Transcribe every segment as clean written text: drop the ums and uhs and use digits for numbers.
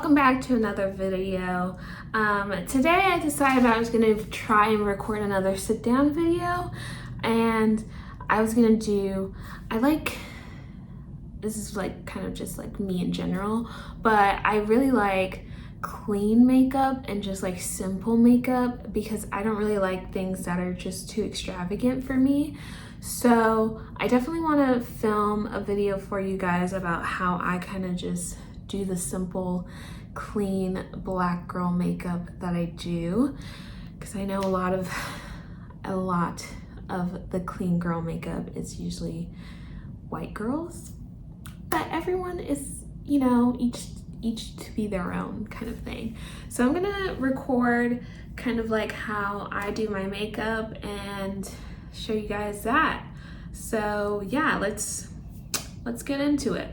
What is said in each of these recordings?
welcome back to another video. Today I decided I was going to try and record another sit down video, and I was going to do, this is like kind of just like me in general, but I really like clean makeup and just like simple makeup because I don't really like things that are just too extravagant for me. So I definitely want to film a video for you guys about how I kind of just do the simple, clean black girl makeup that I do, because I know a lot of the clean girl makeup is usually white girls, but everyone is, you know, each to be their own kind of thing. So I'm gonna record kind of like how I do my makeup and show you guys that. So yeah, let's get into it.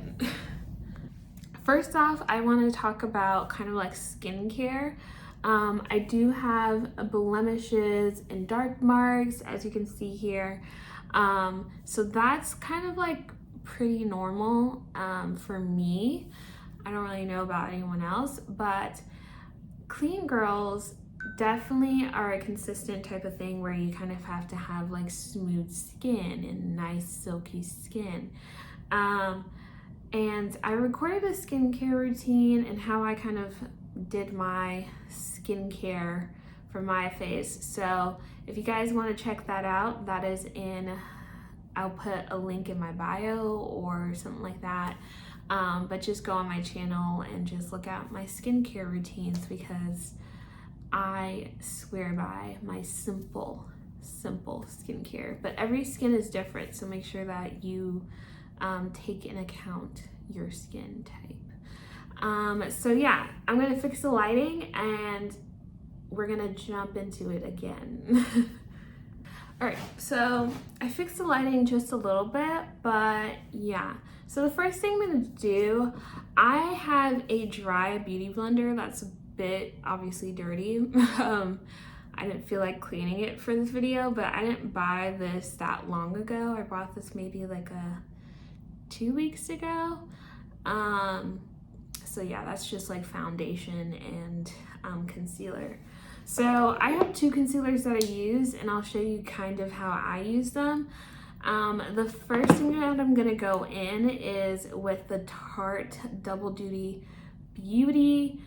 First off, I want to talk about kind of like skincare. I do have blemishes and dark marks, as you can see here. So that's kind of like pretty normal for me. I don't really know about anyone else, but clean girls definitely are a consistent type of thing where you kind of have to have like smooth skin and nice silky skin. And I recorded a skincare routine and how I kind of did my skincare for my face. So if you guys want to check that out, that is I'll put a link in my bio or something like that. But just go on my channel and just look at my skincare routines, because I swear by my simple skincare. But every skin is different, so make sure that you take in account your skin type. So yeah, I'm gonna fix the lighting and we're gonna jump into it again. All right, so I fixed the lighting just a little bit, but yeah. So the first thing I'm gonna do, I have a dry beauty blender that's a bit obviously dirty. I didn't feel like cleaning it for this video, but I didn't buy this that long ago. I bought this maybe like 2 weeks ago. So yeah, that's just like foundation and concealer. So I have two concealers that I use, and I'll show you kind of how I use them. The first thing that I'm gonna go in is with the Tarte Double Duty Beauty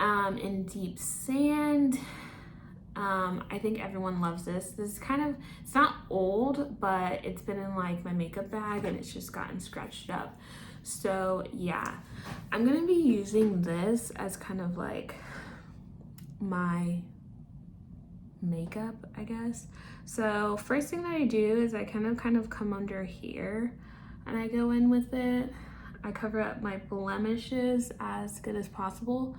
in Deep Sand. I think everyone loves this. This is kind of, it's not old, but it's been in like my makeup bag and it's just gotten scratched up. So yeah, I'm gonna be using this as kind of like my makeup, I guess. So first thing that I do is I kind of come under here and I go in with it. I cover up my blemishes as good as possible.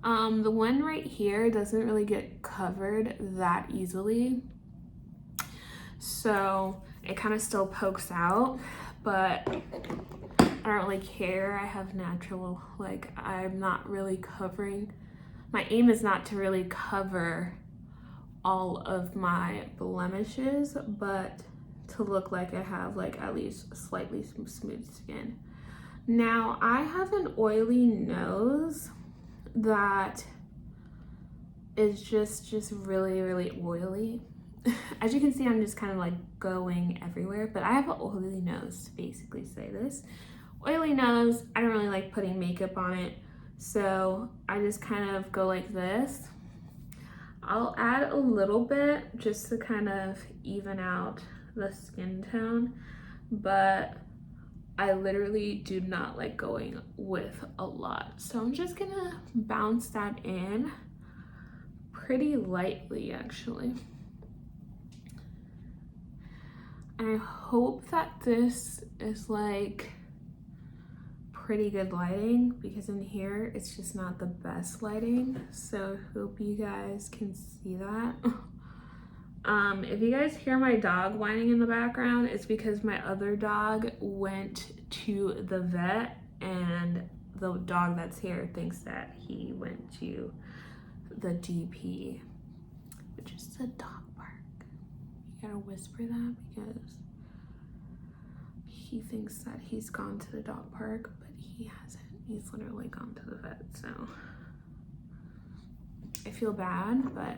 The one right here doesn't really get covered that easily, so it kind of still pokes out, but I don't really care. I have natural, like, I'm not really covering. My aim is not to really cover all of my blemishes, but to look like I have like at least slightly smooth skin. Now I have an oily nose that is just really oily. As you can see, I'm just kind of like going everywhere, but I have an oily nose, to basically say this. Oily nose, I don't really like putting makeup on it, so I just kind of go like this. I'll add a little bit just to kind of even out the skin tone, but I literally do not like going with a lot. So I'm just gonna bounce that in pretty lightly, actually. And I hope that this is like pretty good lighting, because in here it's just not the best lighting. So hope you guys can see that. If you guys hear my dog whining in the background, it's because my other dog went to the vet, and the dog that's here thinks that he went to the GP, which is the dog park. You gotta whisper that because he thinks that he's gone to the dog park, but he hasn't. He's literally gone to the vet, so I feel bad, but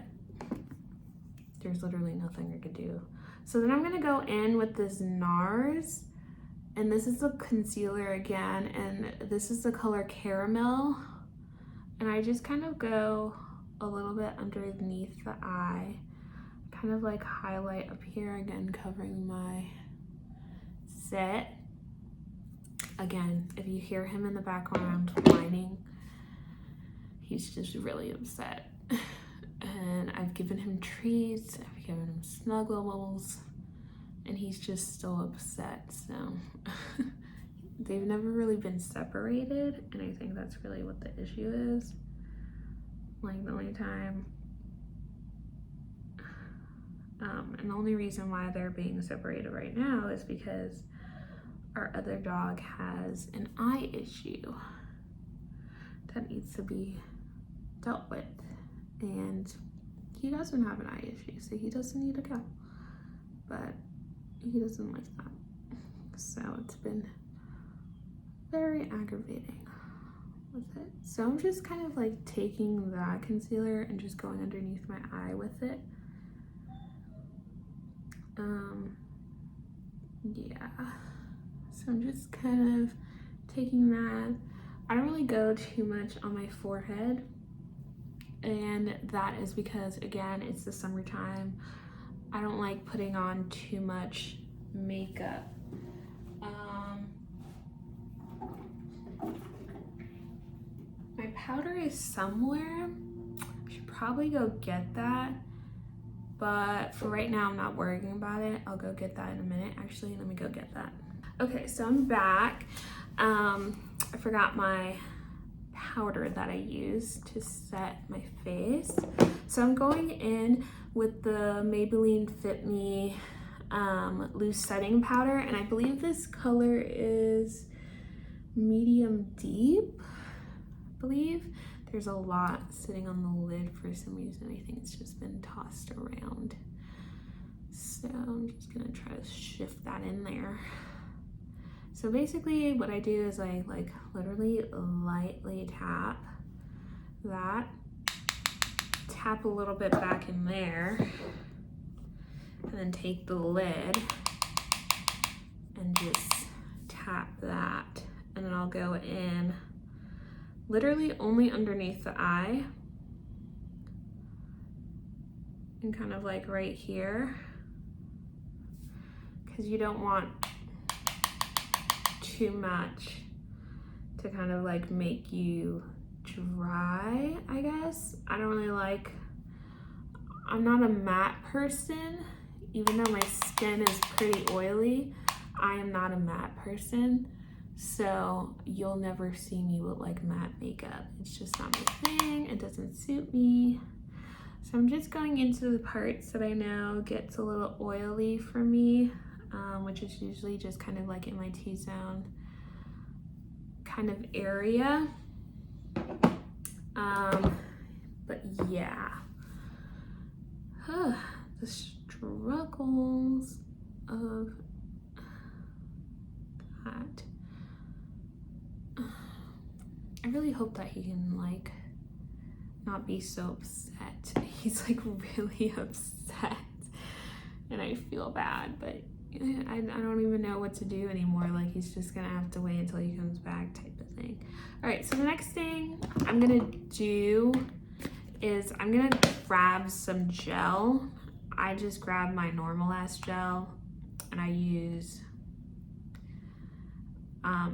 there's literally nothing I could do. So then I'm gonna go in with this NARS, and this is the concealer again, and this is the color Caramel. And I just kind of go a little bit underneath the eye, kind of like highlight up here, again, covering my set. Again, if you hear him in the background whining, he's just really upset. And I've given him treats, I've given him snuggles, and he's just still upset. So they've never really been separated, and I think that's really what the issue is. Like the only time, and the only reason why they're being separated right now is because our other dog has an eye issue that needs to be dealt with, and he doesn't have an eye issue, so he doesn't need to go, but he doesn't like that. So it's been very aggravating with it. So I'm just kind of like taking that concealer and just going underneath my eye with it. Yeah, so I'm just kind of taking that. I don't really go too much on my forehead, and that is because, again, it's the summertime. I don't like putting on too much makeup. My powder is somewhere. I should probably go get that, but for right now I'm not worrying about it. I'll go get that in a minute. Actually, let me go get that. Okay, so I'm back. I forgot my powder that I use to set my face. So I'm going in with the Maybelline Fit Me loose setting powder, and I believe this color is medium deep. I believe there's a lot sitting on the lid for some reason. I think it's just been tossed around. So I'm just gonna try to shift that in there. So basically what I do is I like literally lightly tap that, tap a little bit back in there, and then take the lid and just tap that. And then I'll go in literally only underneath the eye and kind of like right here, because you don't want too much to kind of like make you dry, I guess. I don't really like, I'm not a matte person, even though my skin is pretty oily. I am not a matte person, so you'll never see me with like matte makeup. It's just not my thing. It doesn't suit me. So I'm just going into the parts that I know gets a little oily for me, which is usually just kind of like in my T-zone kind of area. But yeah, the struggles of that. I really hope that he can like not be so upset. He's like really upset, and I feel bad, but I don't even know what to do anymore. Like, he's just gonna have to wait until he comes back type of thing. All right, so the next thing I'm gonna do is I'm gonna grab some gel. I just grab my normal ass gel, and I use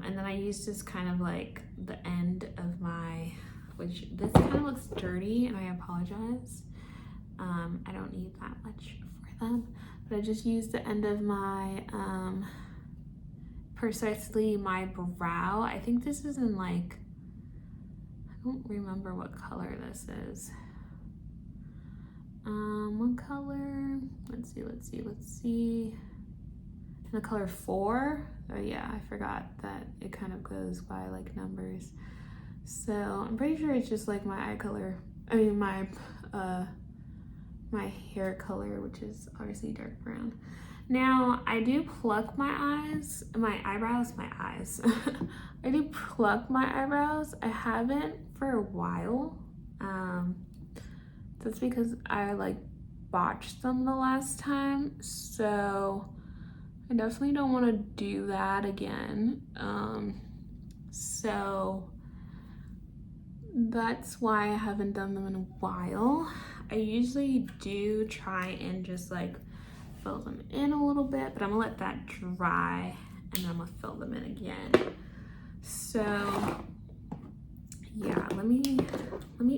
and then I use this kind of like the end of my, which this kind of looks dirty, and I apologize. I don't need that much for them, but I just use the end of my precisely my brow. I think this is in like, I don't remember what color this is. What color? Let's see. The color 4. Oh yeah, I forgot that it kind of goes by like numbers. So I'm pretty sure it's just like my eye color. I mean my hair color, which is obviously dark brown. Now I do pluck my eyes. I do pluck my eyebrows. I haven't for a while. That's because I like botched them the last time, so I definitely don't want to do that again. So that's why I haven't done them in a while. I usually do try and just like fill them in a little bit, but I'm gonna let that dry and then I'm gonna fill them in again. So yeah, let me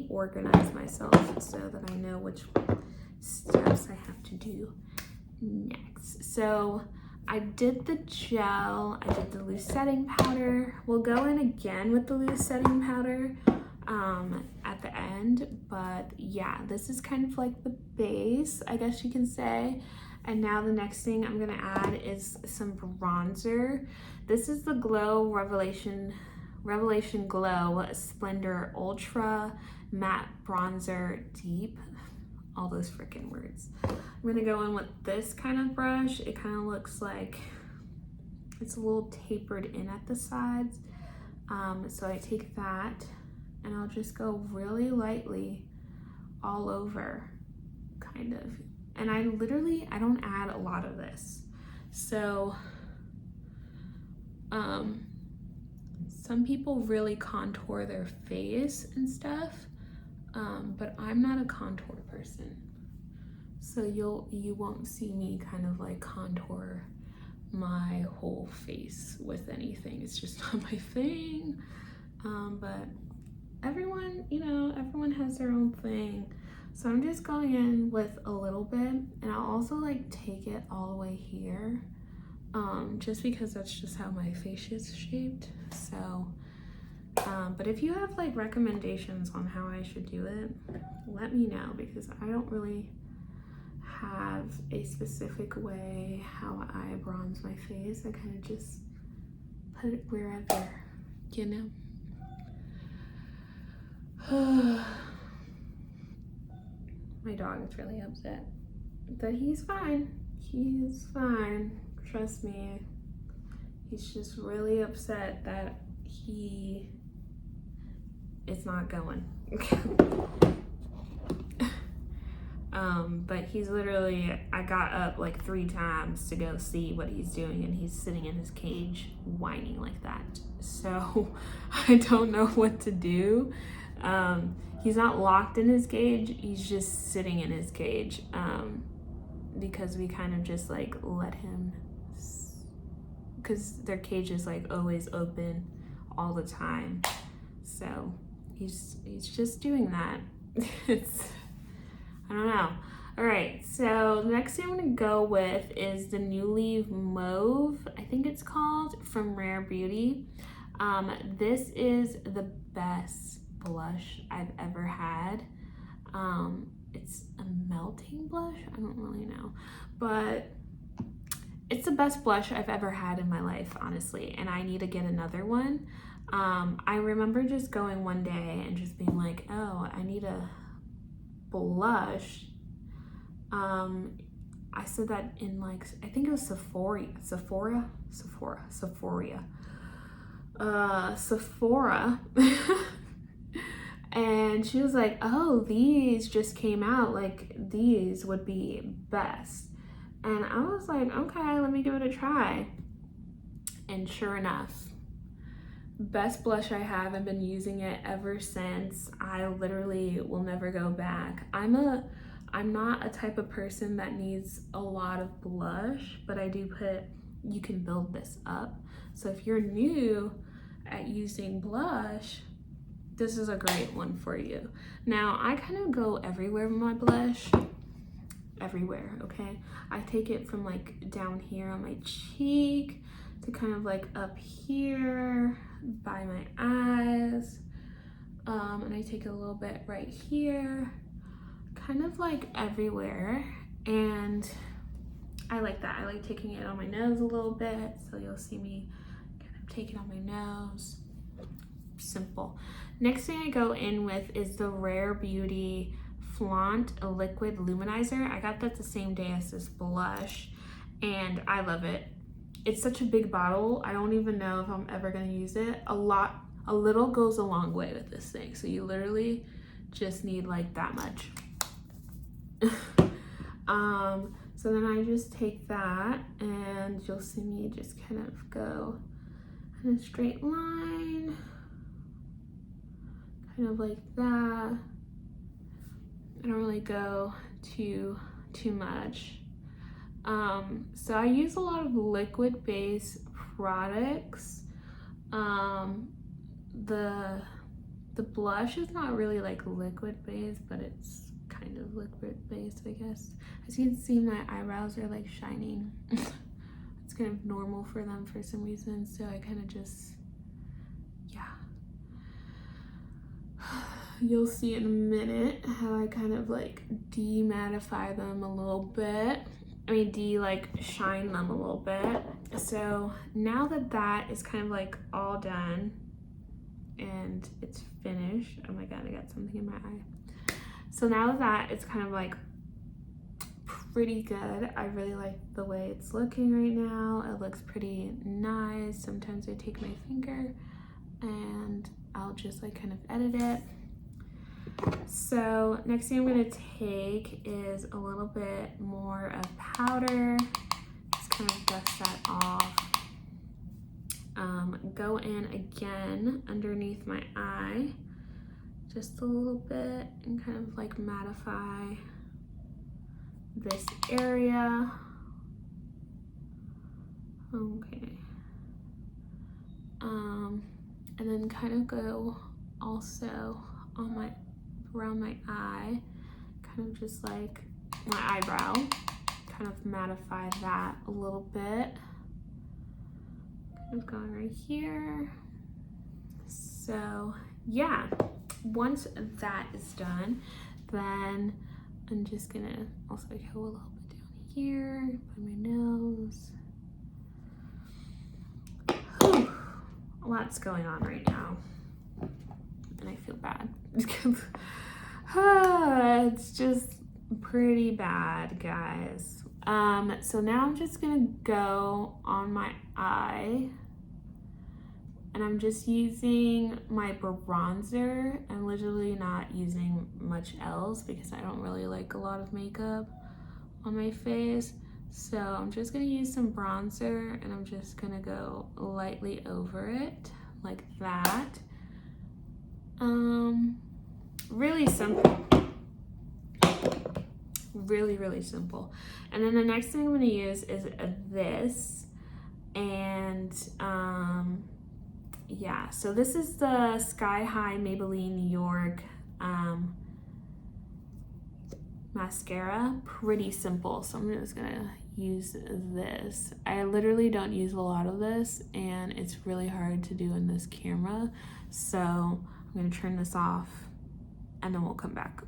organize myself so that I know which steps I have to do next. So I did the gel, I did the loose setting powder. We'll go in again with the loose setting powder at the end, but yeah, this is kind of like the base, I guess you can say. And now the next thing I'm gonna add is some bronzer. This is the Glow Revelation Glow Splendor Ultra Matte Bronzer Deep. All those freaking words. I'm gonna go in with this kind of brush. It kind of looks like it's a little tapered in at the sides. So I take that and I'll just go really lightly all over, kind of. And I don't add a lot of this. So, some people really contour their face and stuff, but I'm not a contour person. So you won't see me kind of like contour my whole face with anything. It's just not my thing. But everyone has their own thing. So I'm just going in with a little bit, and I'll also like take it all the way here, just because that's just how my face is shaped. So, but if you have like recommendations on how I should do it, let me know, because I don't really have a specific way how I bronze my face. I kind of just put it wherever, you know. My dog is really upset, but he's fine. He's fine. Trust me. He's just really upset that it's not going. But he's literally, I got up like 3 times to go see what he's doing, and he's sitting in his cage whining like that. So I don't know what to do. He's not locked in his cage, he's just sitting in his cage, because we kind of just like let him, because their cage is like always open all the time. So he's just doing that. I don't know. All right, so the next thing I'm gonna go with is the New Leaf Mauve, I think it's called, from Rare Beauty. This is the best blush I've ever had. It's a melting blush, I don't really know, but it's the best blush I've ever had in my life, honestly, and I need to get another one. I remember just going one day and just being like, oh, I need a blush. I said that in like, I think it was Sephora. And she was like, oh, these just came out, like these would be best. And I was like, okay, let me give it a try. And sure enough, best blush I have. I've been using it ever since. I literally will never go back. I'm not a type of person that needs a lot of blush, but I do put, you can build this up. So if you're new at using blush, this is a great one for you. Now, I kind of go everywhere with my blush. Everywhere, okay? I take it from like down here on my cheek to kind of like up here by my eyes. And I take a little bit right here, kind of like everywhere. And I like that. I like taking it on my nose a little bit. So you'll see me kind of take it on my nose. Simple. Next thing I go in with is the Rare Beauty Flaunt Liquid Luminizer. I got that the same day as this blush, and I love it. It's such a big bottle. I don't even know if I'm ever gonna use it. A little goes a long way with this thing. So you literally just need like that much. So then I just take that and you'll see me just kind of go in a straight line, kind of like that. I don't really go too much. So I use a lot of liquid-based products. The blush is not really like liquid-based, but it's kind of liquid-based, I guess. As you can see, my eyebrows are like shining. It's kind of normal for them for some reason, so I kind of just, yeah. You'll see in a minute how I kind of like demattify them a little bit. I mean, like shine them a little bit. So now that that is kind of like all done and it's finished, oh my god, I got something in my eye. So now that it's kind of like pretty good, I really like the way it's looking right now. It looks pretty nice. Sometimes I take my finger and I'll just like kind of edit it. So next thing I'm going to take is a little bit more of powder. Just kind of dust that off. Go in again underneath my eye, just a little bit, and kind of like mattify this area. Okay. And then kind of go also on my around my eye, kind of just like my eyebrow, kind of mattify that a little bit. Kind of going right here. So yeah, once that is done, then I'm just gonna also go a little bit down here by my nose. Whew. Lots going on right now, and I feel bad. It's just pretty bad, guys. So now I'm just gonna go on my eye, and I'm just using my bronzer. I'm literally not using much else because I don't really like a lot of makeup on my face. So I'm just gonna use some bronzer, and I'm just gonna go lightly over it like that. Really simple. Really simple. And then the next thing I'm gonna use is this, and yeah, so this is the Sky High Maybelline New York mascara. Pretty simple, so I'm just gonna use this. I literally don't use a lot of this, and it's really hard to do in this camera, so I'm gonna turn this off and then we'll come back.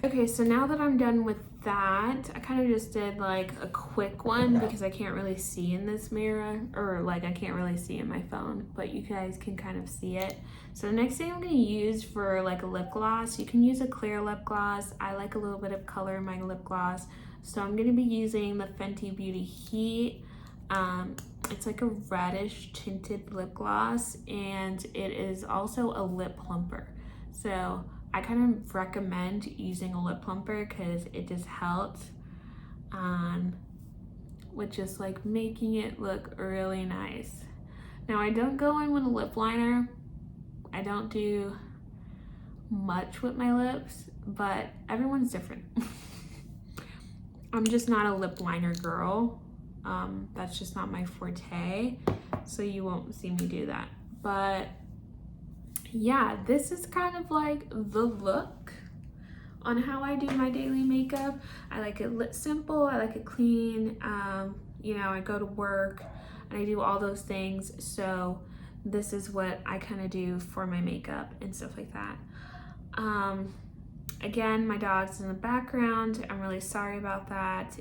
Okay, so now that I'm done with that, I kind of just did like a quick one because I can't really see in this mirror, or like I can't really see in my phone, but you guys can kind of see it. So the next thing I'm gonna use for like a lip gloss, you can use a clear lip gloss. I like a little bit of color in my lip gloss, so I'm gonna be using the Fenty Beauty Heat. It's like a reddish tinted lip gloss, and it is also a lip plumper. So I kind of recommend using a lip plumper because it just helps with just like making it look really nice. Now I don't go in with a lip liner. I don't do much with my lips, but everyone's different. I'm just not a lip liner girl. That's just not my forte, so you won't see me do that. But yeah, this is kind of like the look on how I do my daily makeup. I like it simple, I like it clean. You know, I go to work and I do all those things, so this is what I kind of do for my makeup and stuff like that. Again, my dog's in the background. I'm really sorry about that.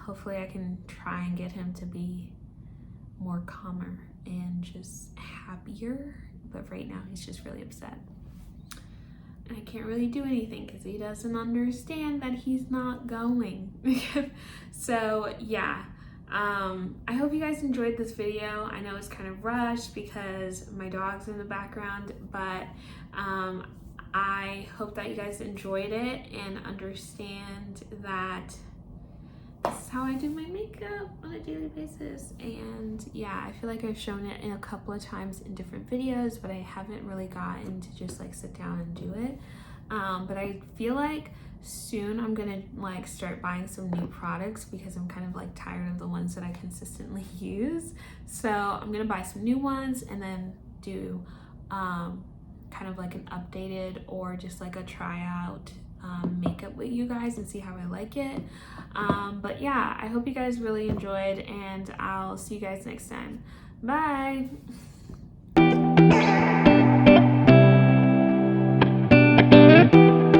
Hopefully I can try and get him to be more calmer and just happier. But right now he's just really upset. And I can't really do anything because he doesn't understand that he's not going. So yeah, I hope you guys enjoyed this video. I know it's kind of rushed because my dog's in the background, but I hope that you guys enjoyed it and understand that this is how I do my makeup on a daily basis. And yeah, I feel like I've shown it in a couple of times in different videos, but I haven't really gotten to just like sit down and do it. But I feel like soon I'm gonna like start buying some new products because I'm kind of like tired of the ones that I consistently use. So I'm gonna buy some new ones and then do kind of like an updated or just like a tryout makeup with you guys and see how I like it. But yeah, I hope you guys really enjoyed, and I'll see you guys next time. Bye.